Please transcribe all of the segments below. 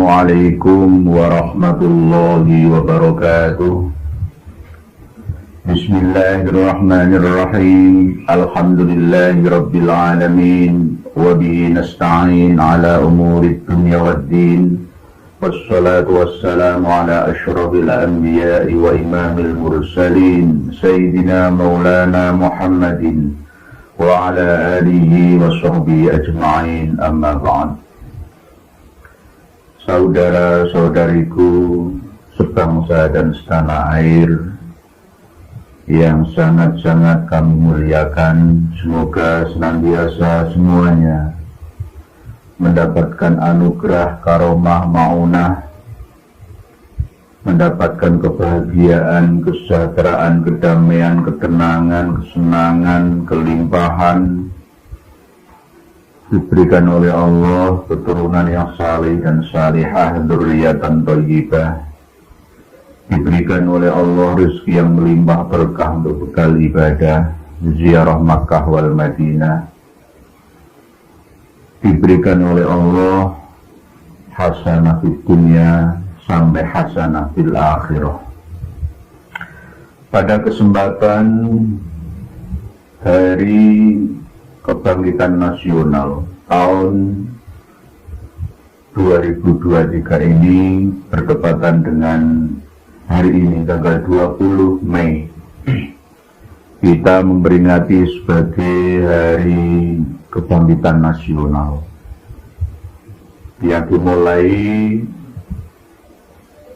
Assalamualaikum warahmatullahi wabarakatuh. Bismillahirrahmanirrahim. Alhamdulillahi rabbil alamin. Wa bihi nasta'in ala umuri dunya waddin. Wassalatu wassalamu ala asyrafil anbiya'i wa imamil mursalin Sayyidina maulana Muhammadin wa ala alihi wa sahbihi ajma'in, amma ba'd. Saudara-saudariku sebangsa dan setanah air yang sangat-sangat kami muliakan, semoga senantiasa semuanya mendapatkan anugerah karomah maunah, mendapatkan kebahagiaan, kesejahteraan, kedamaian, ketenangan, kesenangan, kelimpahan, diberikan oleh Allah keturunan yang saleh dan salihah, dzurriyyatan thayyibah, diberikan oleh Allah rezeki yang melimpah berkah untuk bekal ibadah, ziarah Makkah wal Madinah, diberikan oleh Allah hasanah fid dunya sampai hasanah fil akhirah. Pada kesempatan Hari Kebangkitan Nasional tahun 2023 ini bertepatan dengan hari ini tanggal 20 Mei, kita memperingati sebagai Hari Kebangkitan Nasional yang dimulai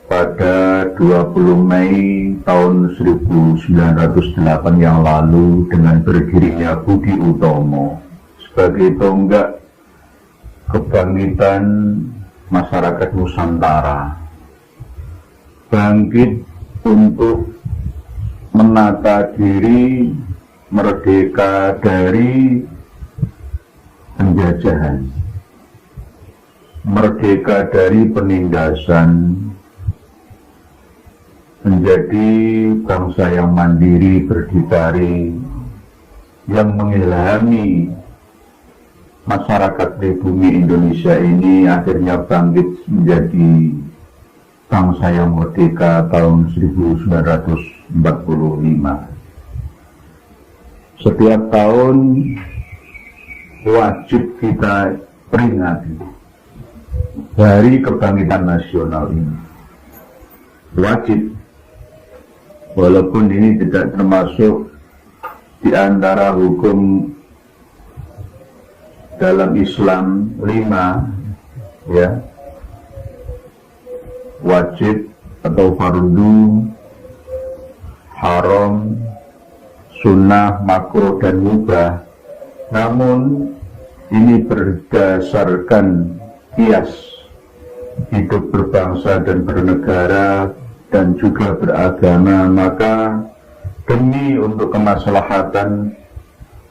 pada 20 Mei tahun 1908 yang lalu dengan berdirinya Budi Utomo sebagai tonggak kebangkitan masyarakat Nusantara, bangkit untuk menata diri, merdeka dari penjajahan, merdeka dari penindasan, menjadi bangsa yang mandiri, berdikari, yang mengilhami masyarakat di bumi Indonesia ini akhirnya bangkit menjadi bangsa yang merdeka tahun 1945. Setiap tahun wajib kita peringati Hari Kebangkitan Nasional ini. Wajib, walaupun ini tidak termasuk di antara hukum dalam Islam 5, ya, wajib atau fardu, haram, sunnah, makruh dan mubah. Namun ini berdasarkan kias hidup berbangsa dan bernegara dan juga beragama, maka demi untuk kemaslahatan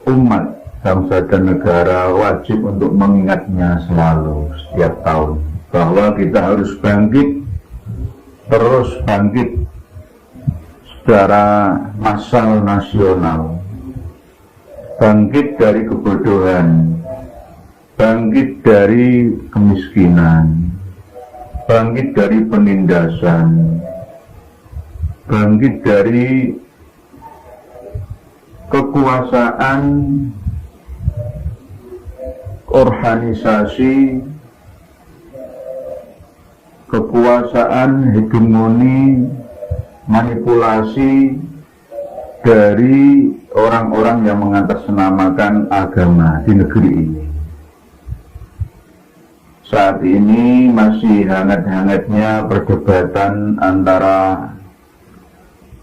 umat, bangsa dan negara, wajib untuk mengingatnya selalu setiap tahun bahwa kita harus bangkit, terus bangkit secara massal nasional, bangkit dari kebodohan, bangkit dari kemiskinan, bangkit dari penindasan, bangkit dari kekuasaan organisasi, kekuasaan hegemoni, manipulasi dari orang-orang yang mengatasnamakan agama di negeri ini. Saat ini masih hangat-hangatnya perdebatan antara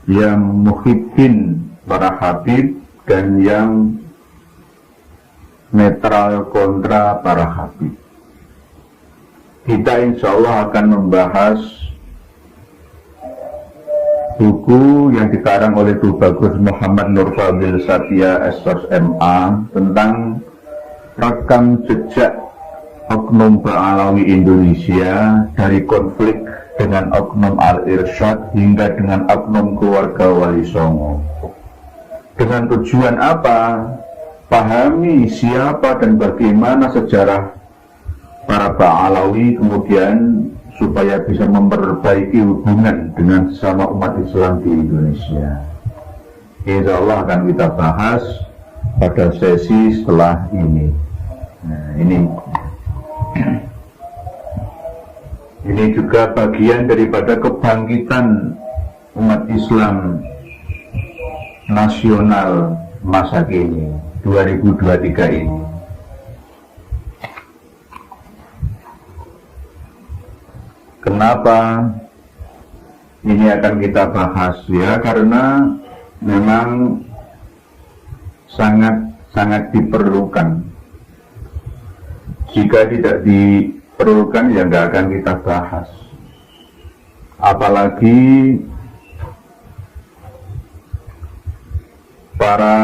yang muhibbin para habib dan yang netral kontra para habib. Kita insya Allah akan membahas buku yang dikarang oleh Tuh Bagus Muhammad Nur Fadil Satya Sos MA tentang rekam jejak oknum Ba'alawi Indonesia dari konflik dengan oknum Al-Irsyad hingga dengan oknum keluarga Wali Songo. Dengan tujuan apa? Pahami siapa dan bagaimana sejarah para Ba'alawi, kemudian supaya bisa memperbaiki hubungan dengan sesama umat Islam di Indonesia. Insya Allah akan kita bahas pada sesi setelah ini. Nah, ini juga bagian daripada kebangkitan umat Islam nasional masa kini 2023 ini. Kenapa ini akan kita bahas ya? Karena memang sangat diperlukan. Jika tidak diperlukan ya nggak akan kita bahas. Apalagi para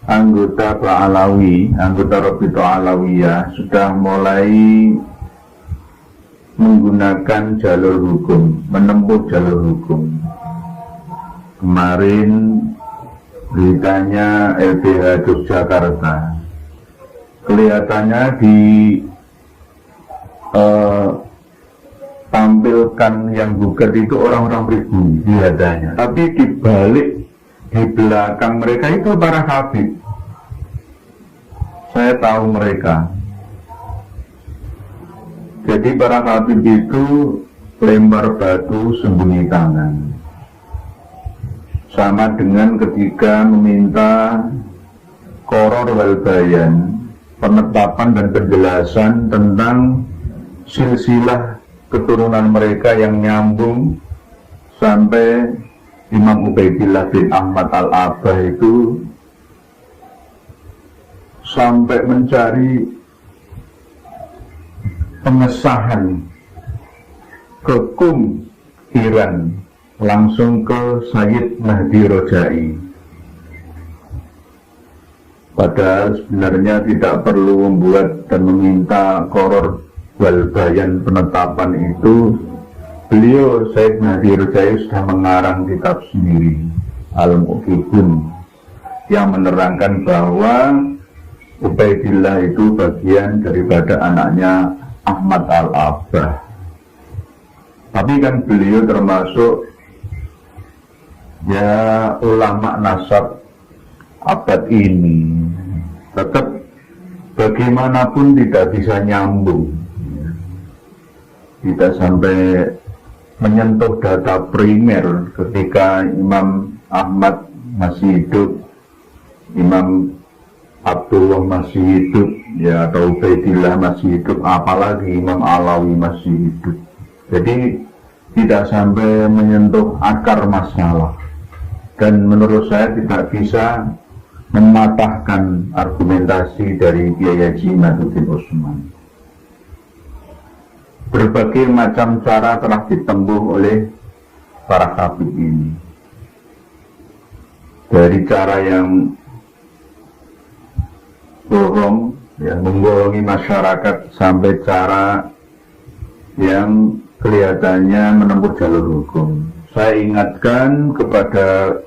anggota Ba'alawi, anggota Rabithah Alawiyah sudah mulai menggunakan jalur hukum, menempuh jalur hukum. Kemarin beritanya LBH Yogyakarta, kelihatannya tampilkan yang gugat itu orang-orang pribumi kelihatannya, tapi di belakang mereka itu para habib. Saya tahu mereka. Jadi para habib itu lempar batu sembunyi tangan, sama dengan ketika meminta qoror wal bayan, penetapan dan penjelasan tentang silsilah keturunan mereka yang nyambung sampai Imam Ubaidillah bin Ahmad al-Abah itu sampai mencari pengesahan ke Iran langsung ke Sayyid Mahdi Rojai. Padahal sebenarnya tidak perlu membuat dan meminta qoror wal bayan penetapan itu. Beliau Sayyid Mahdi Rojai sudah mengarang kitab sendiri, Al-Muqibun, yang menerangkan bahwa Ubaidillah itu bagian daripada anaknya Ahmad al-Abah. Tapi kan beliau termasuk ya ulama nasab abad ini, tetap bagaimanapun tidak bisa nyambung, tidak sampai menyentuh data primer ketika Imam Ahmad masih hidup, Imam Abdullah masih hidup, ya, atau Ubaidillah masih hidup, apalagi Imam Alawi masih hidup. Jadi tidak sampai menyentuh akar masalah, dan menurut saya tidak bisa mematahkan argumentasi dari Kiai Haji Imaduddin Utsman. Berbagai macam cara telah ditempuh oleh para habib ini, dari cara yang bohong, yang membohongi masyarakat, sampai cara yang kelihatannya menempuh jalur hukum. Saya ingatkan kepada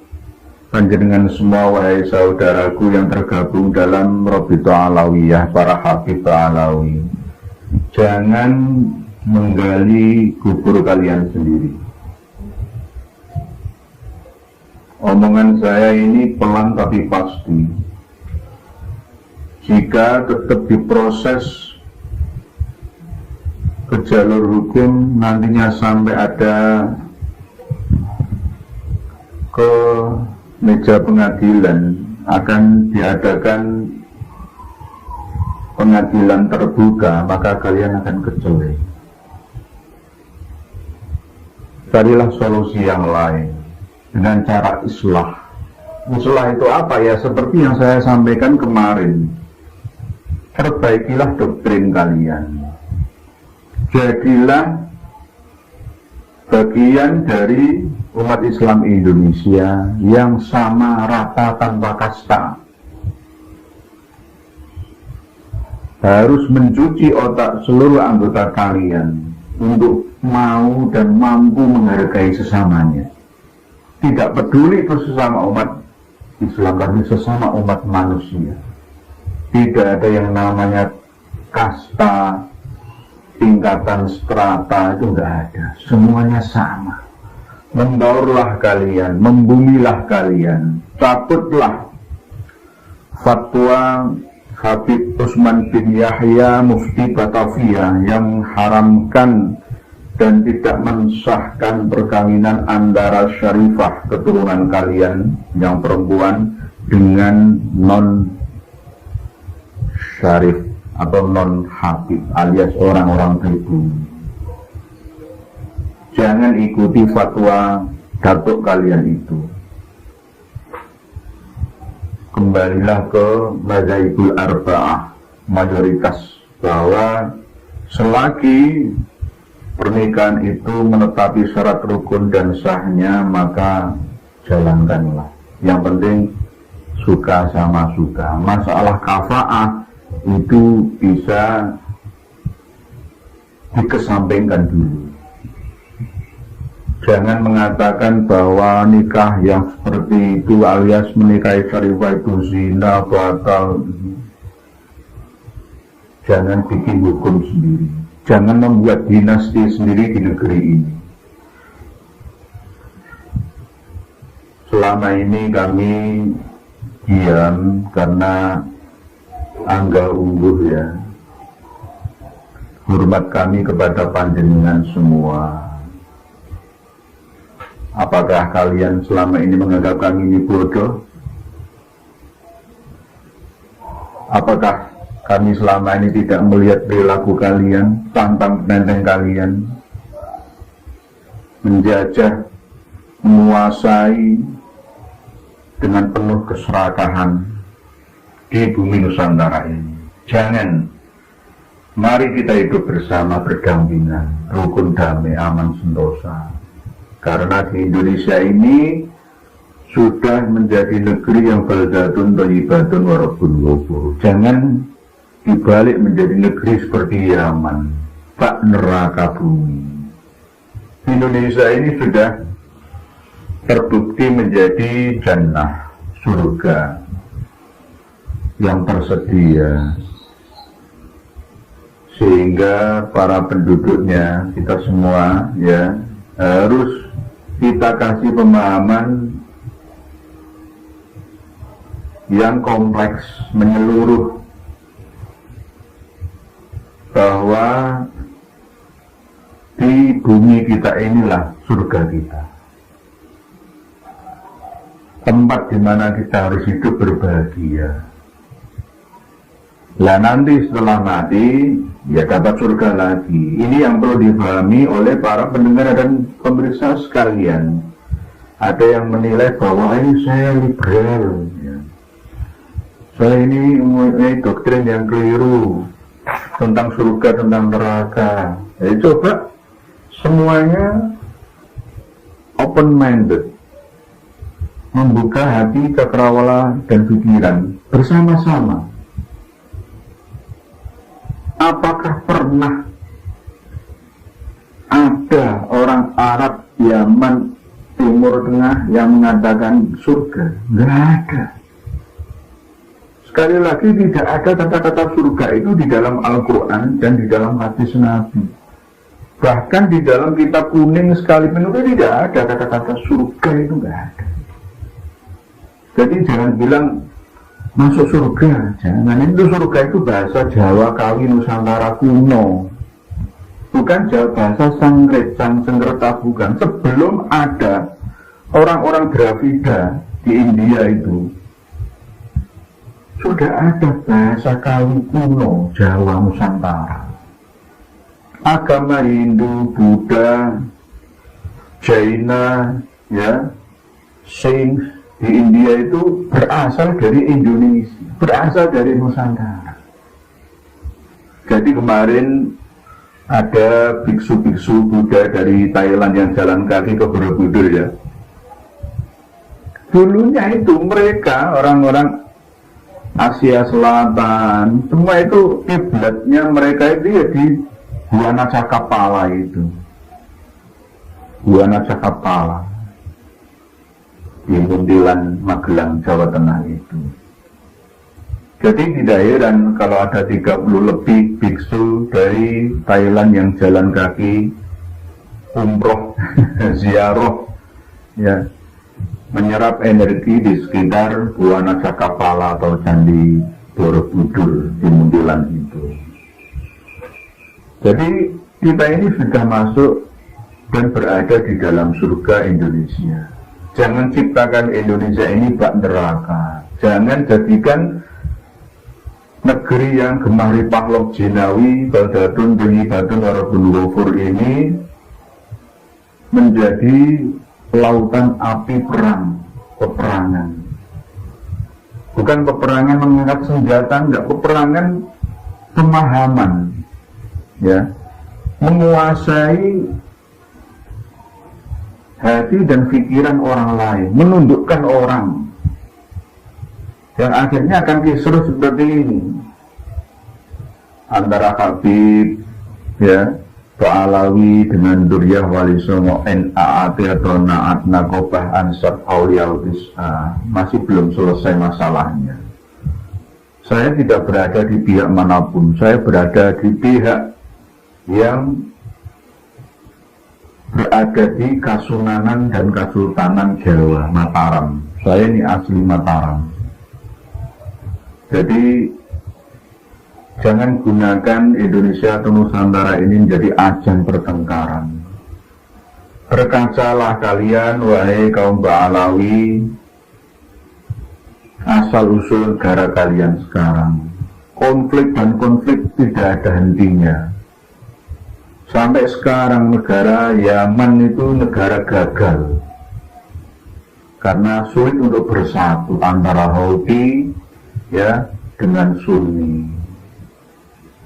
panjenengan semua, wahai saudaraku yang tergabung dalam Rabithah Alawiyah, para habib Alawi, jangan menggali kubur kalian sendiri. Omongan saya ini pelan tapi pasti. Jika tetap diproses ke jalur hukum, nantinya sampai ada ke meja pengadilan, akan diadakan pengadilan terbuka, maka kalian akan kecelek. Carilah solusi yang lain dengan cara islah. Islah itu apa ya? Seperti yang saya sampaikan kemarin. Perbaikilah doktrin kalian. Jadilah bagian dari umat Islam Indonesia yang sama, rata, tanpa kasta. Harus mencuci otak seluruh anggota kalian untuk mau dan mampu menghargai sesamanya. Tidak peduli itu sesama umat Islam, tapi sesama umat manusia. Tidak ada yang namanya kasta, tingkatan strata itu enggak ada, semuanya sama. Membaurlah kalian, membumilah kalian, cabutlah fatwa Habib Utsman bin Yahya Mufti Batavia yang mengharamkan dan tidak mensahkan perkawinan antara syarifah keturunan kalian yang perempuan dengan non syarif atau non habib alias orang-orang pribumi. Jangan ikuti fatwa datuk kalian itu. Kembalilah ke mazhabul arba'ah, mayoritas, bahwa selagi pernikahan itu menetapi syarat rukun dan sahnya, maka jalankanlah. Yang penting suka sama suka. Masalah kafaah itu bisa dikesampingkan dulu. Jangan mengatakan bahwa nikah yang seperti itu alias menikahi syarifah itu zina, batal. Jangan bikin hukum sendiri. Jangan membuat dinasti sendiri di negeri ini. Selama ini kami diam karena angga ungguh ya. Hormat kami kepada panjenengan semua. Apakah kalian selama ini menganggap kami ini bodoh? Apakah kami selama ini tidak melihat perilaku kalian, tantang penenteng kalian, menjajah, menguasai dengan penuh keserakahan di bumi Nusantara ini? Jangan. Mari kita hidup bersama, berdampingan, rukun, damai, aman, sentosa. Karena di Indonesia ini sudah menjadi negeri yang baldatun thayyibatun wa rabbun ghafur. Jangan dibalik menjadi negeri seperti Yaman, bak neraka bumi. Indonesia ini sudah terbukti menjadi jannah, surga yang tersedia, sehingga para penduduknya, kita semua ya, harus kita kasih pemahaman yang kompleks, menyeluruh, bahwa di bumi kita inilah surga kita, tempat di mana kita harus hidup berbahagia. Lah nanti setelah mati ya dapat surga lagi. Ini yang perlu dipahami oleh para pendengar dan pemirsa sekalian. Ada yang menilai bahwa ini saya liberal ya. Saya ini doktrin yang keliru tentang surga, tentang neraka. Jadi coba semuanya open minded, membuka hati, cakrawala dan pikiran bersama-sama. Apakah pernah ada orang Arab, Yaman, Timur Tengah yang mengatakan surga? Nggak ada. Sekali lagi, tidak ada kata-kata surga itu di dalam Al-Quran dan di dalam hadis Nabi. Bahkan di dalam kitab kuning sekalipun itu tidak ada kata-kata surga, itu nggak ada. Jadi jangan bilang masuk surga, jangan. Itu surga itu bahasa Jawa Kawi Nusantara kuno, bukan Jawa bahasa Sangret, Sangkerta, bukan. Sebelum ada orang-orang Dravida di India itu, sudah ada bahasa Kawi kuno Jawa Nusantara. Agama Hindu, Buddha, Jaina, ya, Sikh di India itu berasal dari Indonesia, berasal dari Nusantara. Jadi kemarin ada biksu-biksu Buddha dari Thailand yang jalan kaki ke Borobudur ya. Dulunya itu mereka orang-orang Asia Selatan, semua itu kiblatnya mereka itu ya di Buana Cakapala itu. Buana Cakapala di Muntilan, Magelang, Jawa Tengah itu. Jadi tidak heran kalau ada 30 lebih biksu dari Thailand yang jalan kaki umroh ziarah ya, menyerap energi di sekitar Gua Naksa-Kapala atau Candi Borobudur di Muntilan itu. Jadi kita ini sudah masuk dan berada di dalam surga Indonesia. Jangan ciptakan Indonesia ini bak neraka. Jangan jadikan negeri yang gemari pahlok jinawi baldatun pengibatun warabun wafur ini menjadi lautan api perang, peperangan. Bukan peperangan mengangkat senjata, enggak, peperangan pemahaman, ya, menguasai hati dan pikiran orang lain, menundukkan orang, yang akhirnya akan kisruh seperti ini antara Habib, ya, To'alawi dengan Duryah Wali Songo NAAT atau Naat Nakobah Ansar Auliyaul Is'a. Masih belum selesai masalahnya. Saya tidak berada di pihak manapun, saya berada di pihak yang berada di Kasunanan dan Kasultanan Jawa, Mataram. Saya ini asli Mataram. Jadi jangan gunakan Indonesia atau Nusantara ini menjadi ajang pertengkaran. Berkacalah kalian, wahai kaum Ba'alawi, asal-usul negara kalian sekarang. Konflik dan konflik tidak ada hentinya. Sampai sekarang negara Yaman itu negara gagal. Karena sulit untuk bersatu antara Houthi, ya, dengan Sunni,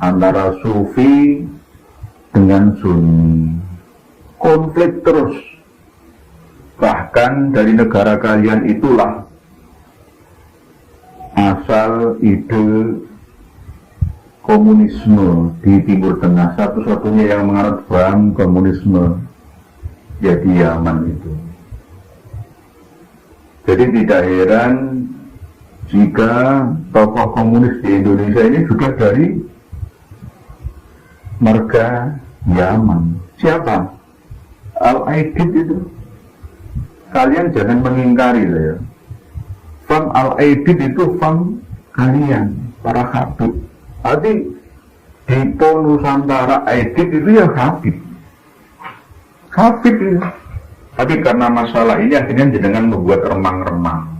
antara Sufi dengan Sunni, konflik terus. Bahkan dari negara kalian itulah asal ide komunisme di Timur Tengah. Satu-satunya yang menganut paham komunisme ya di Yaman itu. Jadi tidak heran jika tokoh komunis di Indonesia ini juga dari marga Yaman. Siapa? Al-Aidid itu. Kalian jangan mengingkari ya. Fam Al-Aidid itu fam kalian, para Habib. Arti di Nusantara Aidid itu ya Habib. Habib itu. Tapi karena masalah ini akhirnya jenengan membuat remang-remang.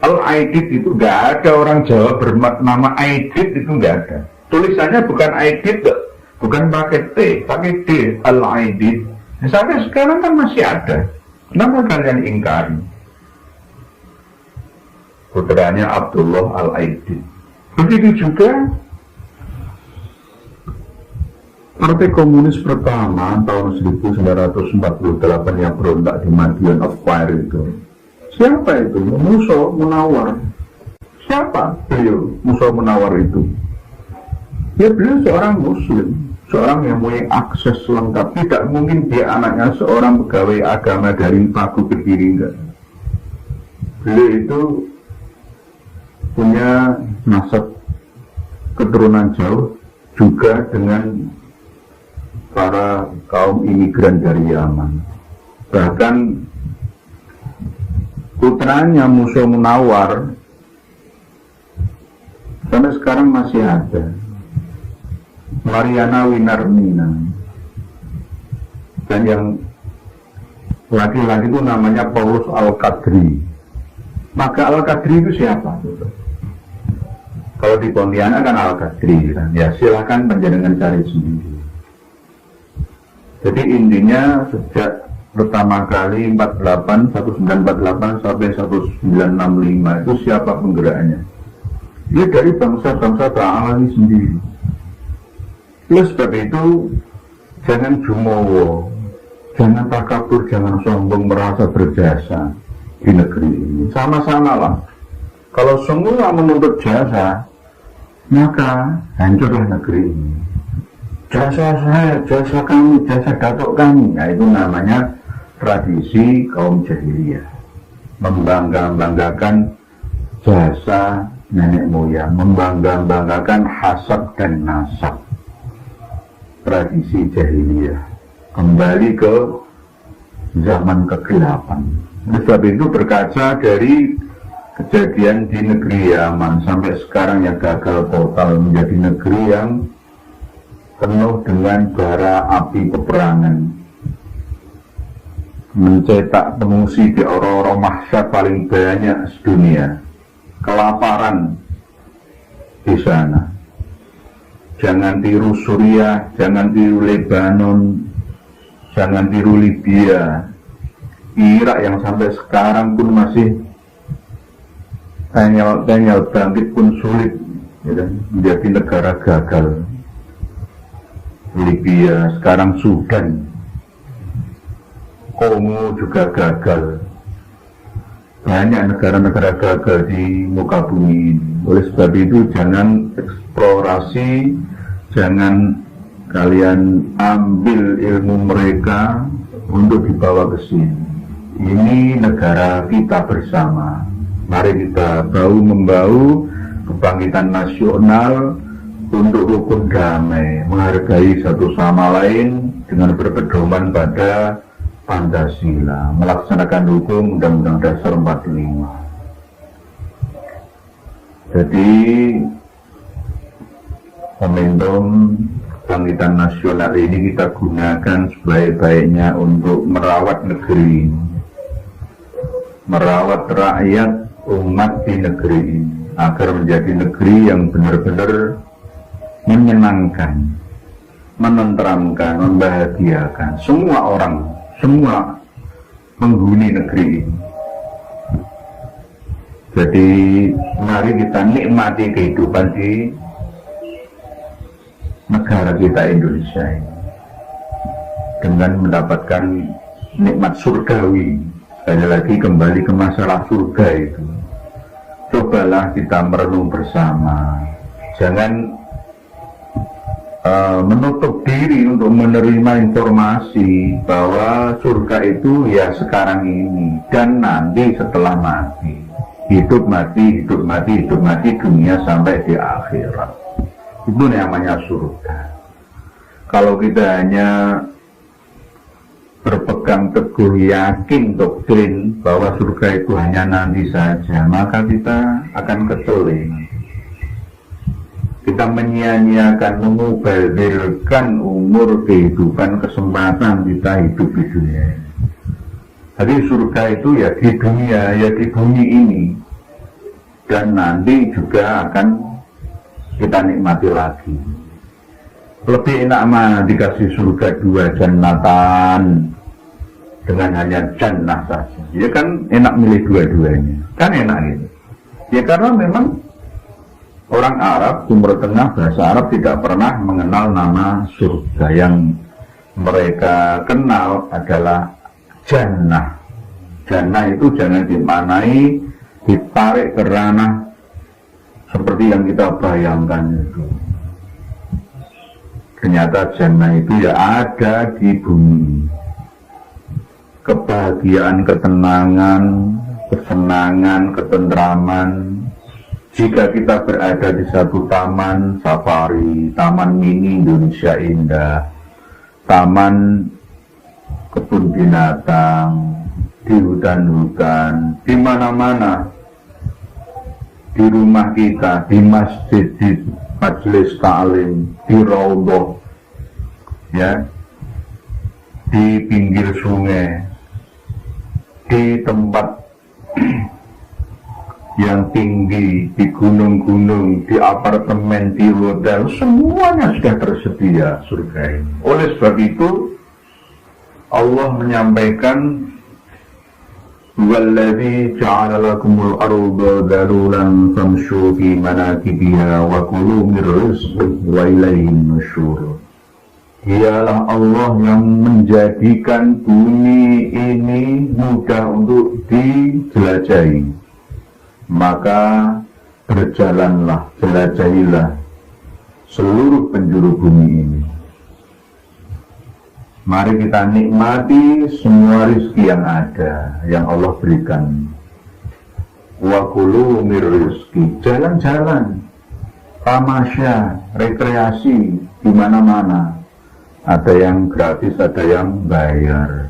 Al-Aidid itu nggak ada orang Jawa bernama Aidid, itu nggak ada. Tulisannya bukan Aidid, bukan pakai T, pakai D, Al-Aidid. Sampai sekarang kan masih ada. Kenapa kalian ingkari? Putranya Abdullah Al-Aidid. Begitu juga Partai Komunis pertama tahun 1948 yang berontak di Madiun of Fire itu. Siapa itu? Musa Munawar. Siapa beliau? Musa Munawar itu. Ya beliau seorang muslim, seorang yang punya akses lengkap. Tidak mungkin dia anaknya seorang pegawai agama dari Paku Kediri, enggak. Beliau itu punya nasab keturunan jauh juga dengan para kaum imigran dari Yaman. Bahkan putranya Musa Munawar sampai sekarang masih ada, Mariana Winarmina. Dan yang laki-laki itu namanya Paulus Al-Qadri. Maka Al-Qadri itu siapa? Kalau di Pontianak kan Al-Qadri kan? Ya silakan panjenengan cari sendiri. Jadi intinya sejak pertama kali 1948 sampai 1965 itu siapa penggeraknya? Dia dari bangsa-bangsa Ba'alawi sendiri. Oleh sebab itu jangan jumowo, jangan takabur, jangan sombong merasa berjasa di negeri ini. Sama-sama lah. Kalau semua menuntut jasa, maka hancurlah negeri ini. Jasa saya, jasa kami, jasa datuk kami. Nah itu namanya tradisi kaum jahiliyah. Membangga-banggakan jasa nenek moyang, membangga-banggakan hasad dan nasab tradisi jahiliyah, kembali ke zaman kegelapan. Sebab itu berkaca dari kejadian di negeri Yaman sampai sekarang yang gagal total menjadi negeri yang penuh dengan bara api peperangan, mencetak pengungsi di Oro-Oro Mahsyar paling banyak sedunia, kelaparan di sana. Jangan tiru Suriah, jangan tiru Lebanon, jangan tiru Libya, Irak yang sampai sekarang pun masih tengel bangkit pun sulit, ya, menjadi negara gagal. Libya, sekarang Sudan, Kongo juga gagal. Banyak negara-negara gagal di muka bumi ini. Oleh sebab itu jangan eksplorasi, jangan kalian ambil ilmu mereka untuk dibawa ke sini. Ini negara kita bersama. Mari kita bahu-membahu kebangkitan nasional untuk rukun damai, menghargai satu sama lain dengan berpedoman pada Pancasila, melaksanakan hukum Undang-Undang Dasar 45. Jadi momentum kebangkitan nasional ini kita gunakan sebaik-baiknya untuk merawat negeri ini, merawat rakyat umat di negeri ini agar menjadi negeri yang benar-benar menyenangkan, menenteramkan, membahagiakan semua orang, semua penghuni negeri ini. Jadi mari kita nikmati kehidupan di negara kita Indonesia ini dengan mendapatkan nikmat surgawi. Sekali lagi kembali ke masalah surga itu, cobalah kita merenung bersama, jangan menutup diri untuk menerima informasi bahwa surga itu ya sekarang ini dan nanti setelah mati, hidup mati, hidup mati, hidup mati, dunia sampai di akhirat. Itu namanya surga. Kalau kita hanya berpegang teguh yakin doktrin bahwa surga itu hanya nanti saja, maka kita akan keteling. Kita menyia-nyiakan, memubazirkan umur kehidupan, kesempatan kita hidup di dunia. Jadi surga itu ya di dunia, ya di bumi ini, dan nanti juga akan kita nikmati lagi. Lebih enak mah dikasih surga 2 jannatan dengan hanya jannah saja. Ya kan enak milih dua-duanya, kan enak gitu. Ya karena memang orang Arab, Timur Tengah, bahasa Arab tidak pernah mengenal nama surga. Yang mereka kenal adalah jannah. Jannah itu jangan dimaknai ditarik ke ranah seperti yang kita bayangkan itu. Ternyata jannah itu ya ada di bumi. Kebahagiaan, ketenangan, kesenangan, ketentraman. Jika kita berada di satu taman safari, taman mini Indonesia Indah, taman kebun binatang, di hutan-hutan, di mana-mana, di rumah kita, di masjid, di majelis ta'lim, di raudhah, ya, di pinggir sungai, di tempat yang tinggi, di gunung-gunung, di apartemen, di hotel, semuanya sudah tersedia surga ini. Oleh sebab itu Allah menyampaikan, "Walladzi ja'ala lakumul arda dalulan famshu fi manakibiha wa kulu min rizqihi wa ilaihin nusyur." Dialah Allah yang menjadikan bumi ini mudah untuk dijelajahi. Maka berjalanlah, jelajahilah seluruh penjuru bumi ini. Mari kita nikmati semua rezeki yang ada, yang Allah berikan. wa kulu mir rizki, jalan-jalan, tamasya, rekreasi di mana-mana. Ada yang gratis, ada yang bayar.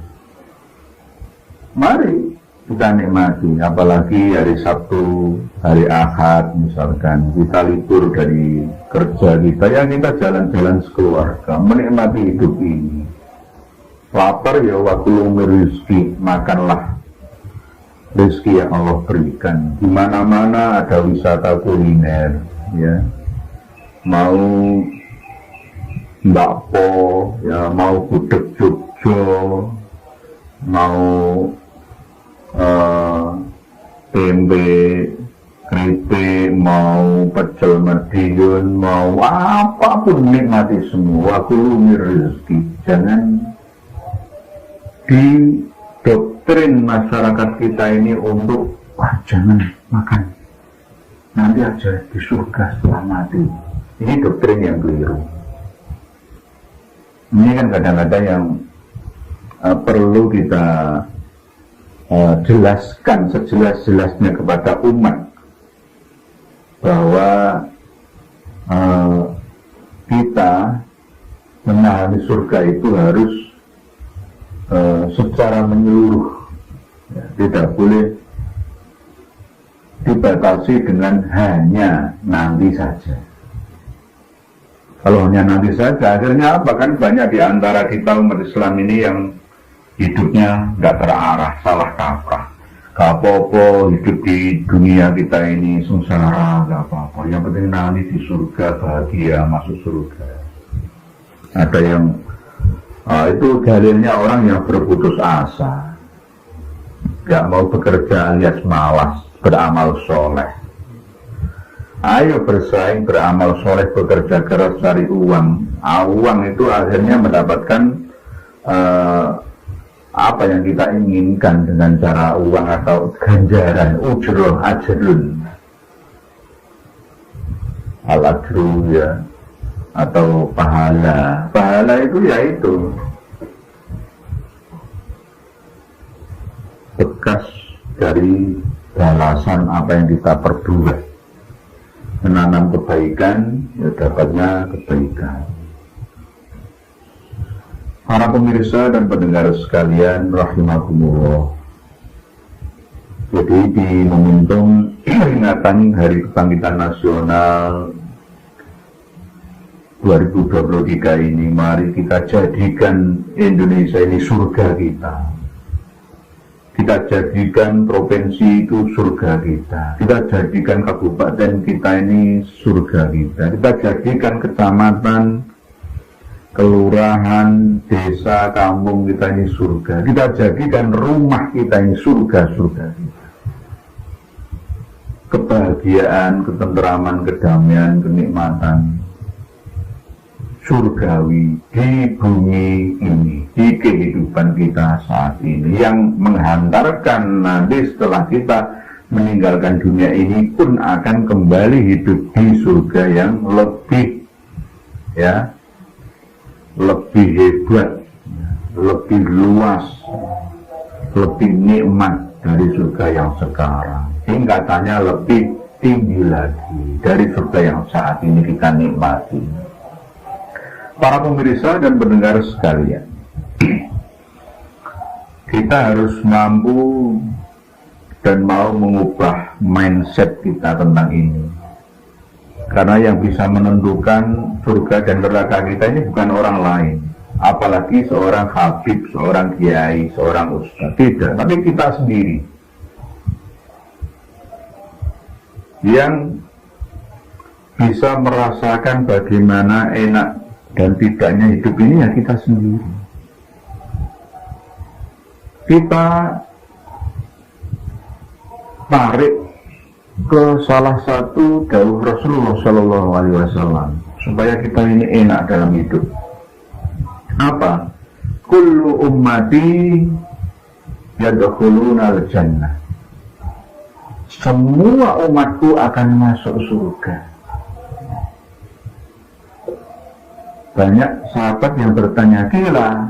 Mari kita nikmati, apalagi hari Sabtu, hari Ahad misalkan, kita libur dari kerja kita, ya kita jalan-jalan sekeluarga, menikmati hidup ini. Lapar ya waktu rezeki, makanlah rezeki yang Allah berikan. Di mana-mana ada wisata kuliner, ya. Mau bakpo, ya, mau gudeg Jogja, mau tempe, keripik, mau pecel Madiun, mau apapun nikmati semua. Kulu rezeki. Jangan didoktrin masyarakat kita ini untuk jangan makan, nanti aja di surga setelah mati. Ini doktrin yang keliru. Ini kan kadang-kadang yang perlu kita jelaskan sejelas-jelasnya kepada umat bahwa kita menahani surga itu harus secara menyeluruh, ya, tidak boleh dibatasi dengan hanya nanti saja. Kalau hanya nanti saja, akhirnya apa? Kan banyak di antara kita umat Islam ini yang hidupnya nggak terarah, salah kaprah. Gak apa-apa hidup di dunia kita ini sengsara, gak apa-apa. Yang penting nanti di surga bahagia, masuk surga. Ada yang itu dalilnya orang yang berputus asa, gak mau bekerja alias malas, beramal soleh. Ayo bersaing, beramal soleh, bekerja keras, cari uang. Uang itu akhirnya mendapatkan apa yang kita inginkan dengan cara uang atau ganjaran, ujroh, ajrun, al-ajru, ya, atau pahala. Pahala itu ya itu bekas dari balasan apa yang kita perbuat. Menanam kebaikan, ya dapatnya kebaikan. Para pemirsa dan pendengar sekalian, rahimakumullah. Jadi di momentum peringatan Hari Kebangkitan Nasional 2023 ini, mari kita jadikan Indonesia ini surga kita. Kita jadikan provinsi itu surga kita. Kita jadikan kabupaten kita ini surga kita. Kita jadikan kecamatan, kelurahan, desa, kampung kita ini surga. Kita jadikan rumah kita ini surga-surga kita. Kebahagiaan, ketenteraman, kedamaian, kenikmatan surgawi di bumi ini, di kehidupan kita saat ini, yang menghantarkan nanti setelah kita meninggalkan dunia ini pun akan kembali hidup di surga yang lebih, ya, lebih hebat, lebih luas, lebih nikmat dari surga yang sekarang. Tingkatannya lebih tinggi lagi dari surga yang saat ini kita nikmati. Para pemirsa dan pendengar sekalian, kita harus mampu dan mau mengubah mindset kita tentang ini. Karena yang bisa menentukan surga dan neraka kita ini bukan orang lain, apalagi seorang habib, seorang kiai, seorang ustaz. Tidak, tapi kita sendiri yang bisa merasakan bagaimana enak dan tidaknya hidup ini, ya kita sendiri. Kita tarik ke salah satu dawuh Rasulullah Shallallahu Alaihi Wasallam supaya kita ini enak dalam hidup. Apa? Kullu ummati yadkhuluna al-jannah. Semua umatku akan masuk surga. Banyak sahabat yang bertanya, gila.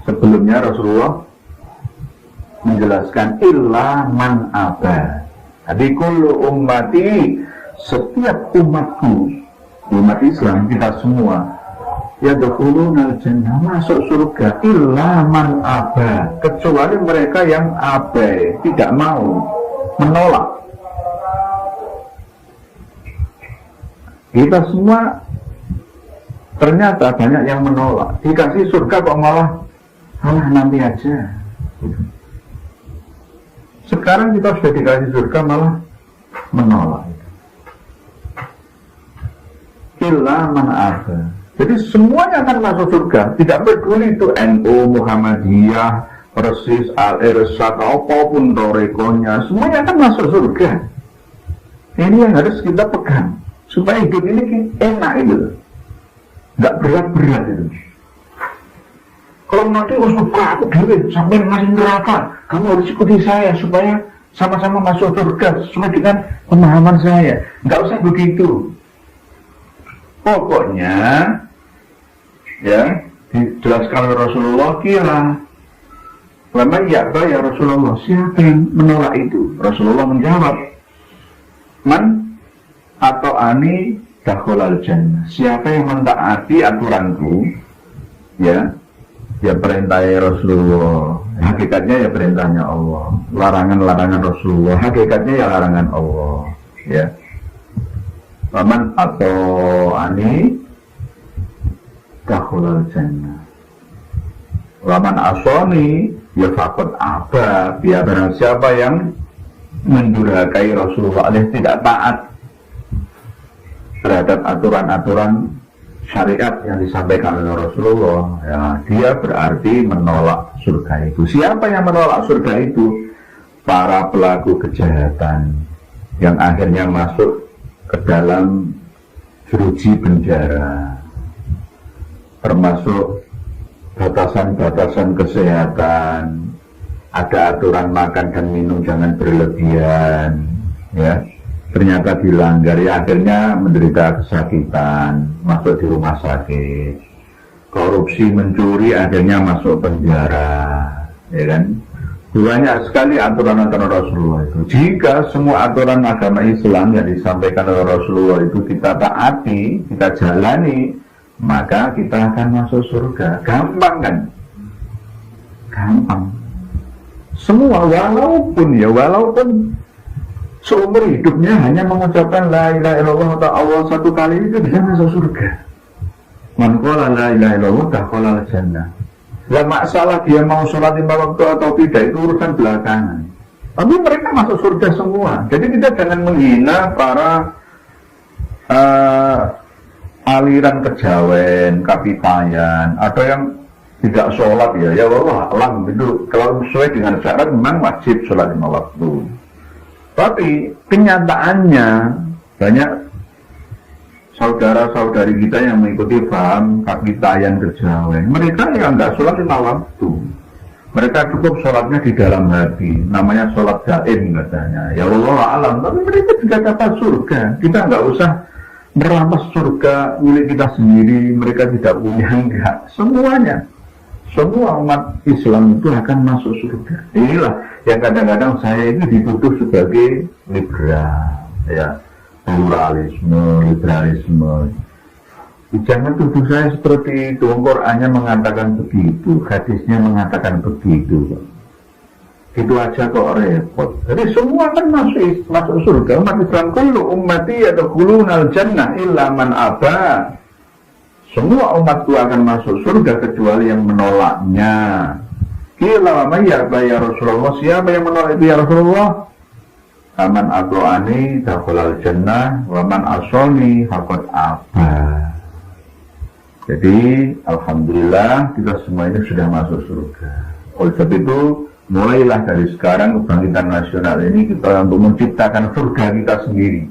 Sebelumnya Rasulullah menjelaskan illa man aba. Jadi kullu ummati, setiap umatku, umat Islam kita semua, yadkhulunal jannah, masuk surga, illa man aba, kecuali mereka yang abai, tidak mau, menolak. Kita semua ternyata banyak yang menolak. Dikasih surga kok malah nanti aja. Sekarang kita sudah dikasih surga malah menolak. Illa man aba. Jadi semuanya akan masuk surga. Tidak peduli itu NU, Muhammadiyah, Persis, Al-Irsad, apapun torekonya, semuanya akan masuk surga. Ini yang harus kita pegang supaya hidup ini enak itu, nggak berat-berat itu. Kalau nanti suka aku dewe sampai masuk neraka, kamu harus ikuti saya supaya sama-sama masuk surga sesuai dengan pemahaman saya. Nggak usah begitu. Pokoknya ya dijelaskan oleh Rasulullah, kira lama ya Rasulullah, siapa yang menolak itu? Rasulullah menjawab, man atau ani dakhalal jannah, siapa yang mentaati aturanku, ya perintah Rasulullah, hakikatnya ya perintahnya Allah, larangan Rasulullah, hakikatnya ya larangan Allah, ya. Waman atau ani dakhalal jannah, waman asoni ya faqad aba, barang siapa yang mendurhakai Rasulullah alias tidak taat terhadap aturan-aturan syariat yang disampaikan oleh Rasulullah, ya, dia berarti menolak surga itu. Siapa yang menolak surga itu? Para pelaku kejahatan yang akhirnya masuk ke dalam jeruji penjara, termasuk batasan-batasan kesehatan, ada aturan makan dan minum jangan berlebihan, ya. Ternyata dilanggar, ya akhirnya menderita kesakitan, masuk di rumah sakit. Korupsi, mencuri, akhirnya masuk penjara, ya kan? Banyak sekali aturan-aturan Rasulullah itu. Jika semua aturan agama Islam yang disampaikan oleh Rasulullah itu kita taati, kita jalani, maka kita akan masuk surga. Gampang kan? Gampang. Semua, walaupun seumur hidupnya hanya mengucapkan la ilaha illallah atau Allah satu kali, itu bisa masuk surga. Man qala la ilaha illallah dakhalal jannah. Lah masalah dia mau sholat 5 waktu atau tidak itu urusan belakangan. Tapi mereka masuk surga semua. Jadi kita jangan menghina para aliran kejawen, kapitayan, atau yang tidak sholat, ya Allah alam itu. Kalau sesuai dengan syarat memang wajib sholat 5 waktu. Tapi kenyataannya banyak saudara-saudari kita yang mengikuti paham kapitayan kejawen. Mereka yang nggak sholat 5 waktu. Mereka cukup sholatnya di dalam hati. Namanya sholat gaib katanya. Ya Allah alam. Tapi mereka juga dapat surga. Kita nggak usah merampas surga milik kita sendiri. Mereka tidak punya, enggak. Semuanya. Semua umat Islam itu akan masuk surga. Inilah yang kadang-kadang saya itu dituduh sebagai liberal, ya, liberalisme. Jangan tuduh saya seperti itu. Al-Qur'annya mengatakan begitu, hadisnya mengatakan begitu. Itu aja kok repot. Jadi semua kan masuk surga. Umat Islam kullu ummati yadkhulunal jannah illa man aba. Semua umatku akan masuk surga kecuali yang menolaknya. Kila wa ya Rasulullah, siapa yang menolak itu ya Rasulullah? Aman ato'ani dakhalal jannah wa man asoni faqad aba. Jadi alhamdulillah kita semua ini sudah masuk surga. Oleh sebab itu mulailah dari sekarang kebangkitan nasional ini kita untuk menciptakan surga kita sendiri.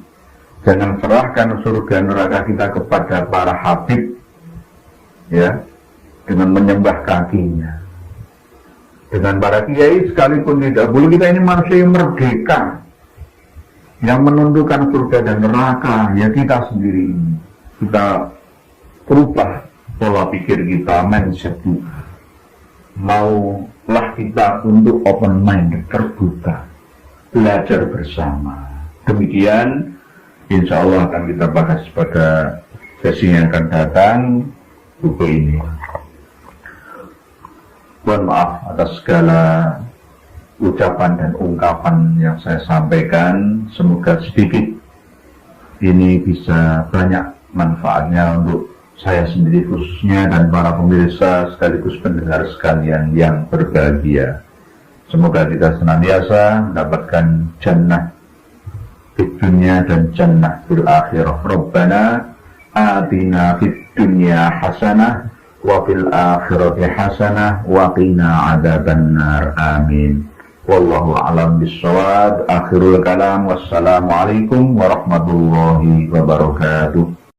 Jangan serahkan surga neraka kita kepada para habib, ya, dengan menyembah kakinya, dengan para kiai sekalipun tidak boleh. Kita ini manusia yang merdeka, yang menentukan surga dan neraka ya kita sendiri. Kita berubah pola pikir kita, mindset kita. maulah kita untuk open mind, terbuka, belajar bersama. Demikian insya Allah akan kita bahas pada sesi yang akan datang buku ini. Mohon maaf atas segala ucapan dan ungkapan yang saya sampaikan. Semoga sedikit ini bisa banyak manfaatnya untuk saya sendiri khususnya dan para pemirsa sekaligus pendengar sekalian yang berbahagia. Semoga kita senantiasa mendapatkan jannah di dunia dan jannah fil akhirah. Rabbana atina fid dunya hasanah wa fil akhirati hasanah wa qina adzabannar. Amin. Wallahu a'lam bishawab. Akhirul kalam. Wassalamualaikum warahmatullahi wabarakatuh.